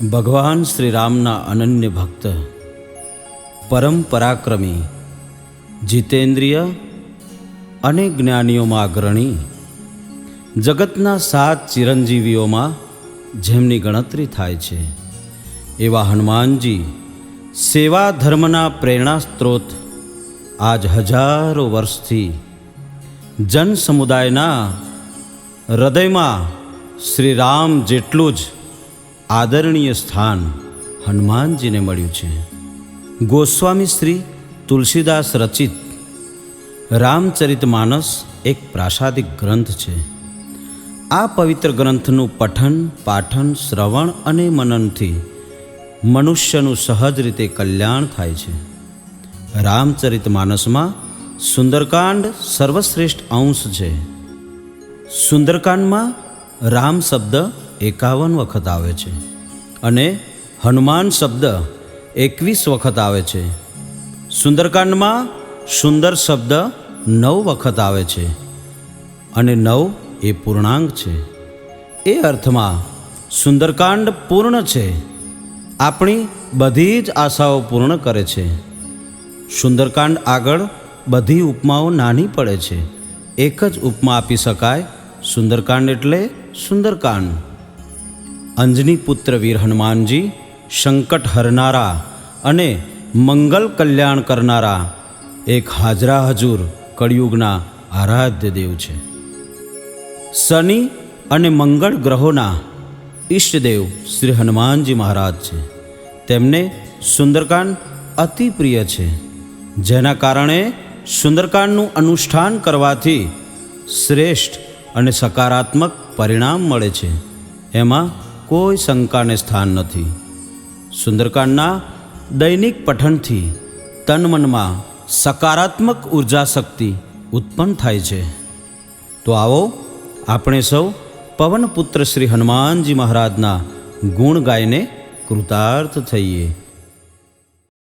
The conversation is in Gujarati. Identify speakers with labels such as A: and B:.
A: ભગવાન શ્રી રામના અનન્ય ભક્ત, પરમ પરાક્રમી, જીતેન્દ્રિય અને જ્ઞાનીઓમાં અગ્રણી, જગતના 7 ચિરંજીવીઓમાં જેમની ગણતરી થાય છે એવા હનુમાનજી સેવા ધર્મના પ્રેરણા સ્ત્રોત આજ હજારો વર્ષથી જન સમુદાયના હૃદયમાં શ્રી રામ જેટલું જ આદરણીય સ્થાન હનુમાનજીને મળ્યું છે. ગોસ્વામી શ્રી તુલસીદાસ રચિત રામચરિતમાનસ એક પ્રાસાદિક ગ્રંથ છે. આ પવિત્ર ગ્રંથનું પઠન, પાઠન, શ્રવણ અને મનનથી મનુષ્યનું સહજ રીતે કલ્યાણ થાય છે. રામચરિતમાનસમાં સુંદરકાંડ સર્વશ્રેષ્ઠ અંશ છે. સુંદરકાંડમાં રામ શબ્દ 51 વખત આવે છે અને હનુમાન શબ્દ 21 વખત આવે છે. સુંદરકાંડમાં સુંદર શબ્દ 9 વખત આવે છે અને 9 એ પૂર્ણાંક છે. એ અર્થમાં સુંદરકાંડ પૂર્ણ છે, આપણી બધી જ આશાઓ પૂર્ણ કરે છે. સુંદરકાંડ આગળ બધી ઉપમાઓ નાની પડે છે. એક જ ઉપમા આપી શકાય, સુંદરકાંડ એટલે સુંદરકાંડ. અંજની પુત્ર વીર હનુમાનજી સંકટ હરનારા અને મંગલ કલ્યાણ કરનારા એક હાજરા હજુર કળિયુગના આરાધ્ય દેવ છે. શનિ અને મંગળ ગ્રહોના ઈષ્ટદેવ શ્રી હનુમાનજી મહારાજ છે. તેમને સુંદરકાંડ અતિ પ્રિય છે, જેના કારણે સુંદરકાંડનું અનુષ્ઠાન કરવાથી શ્રેષ્ઠ અને સકારાત્મક પરિણામ મળે છે. એમાં કોઈ શંકાને સ્થાન નથી. સુંદરકાંડના દૈનિક પઠનથી તન મનમાં સકારાત્મક ઉર્જા શક્તિ ઉત્પન્ન થાય છે. તો આવો આપણે સૌ પવનપુત્ર શ્રી હનુમાનજી મહારાજના ગુણ ગાઈને કૃતાર્થ થઈએ.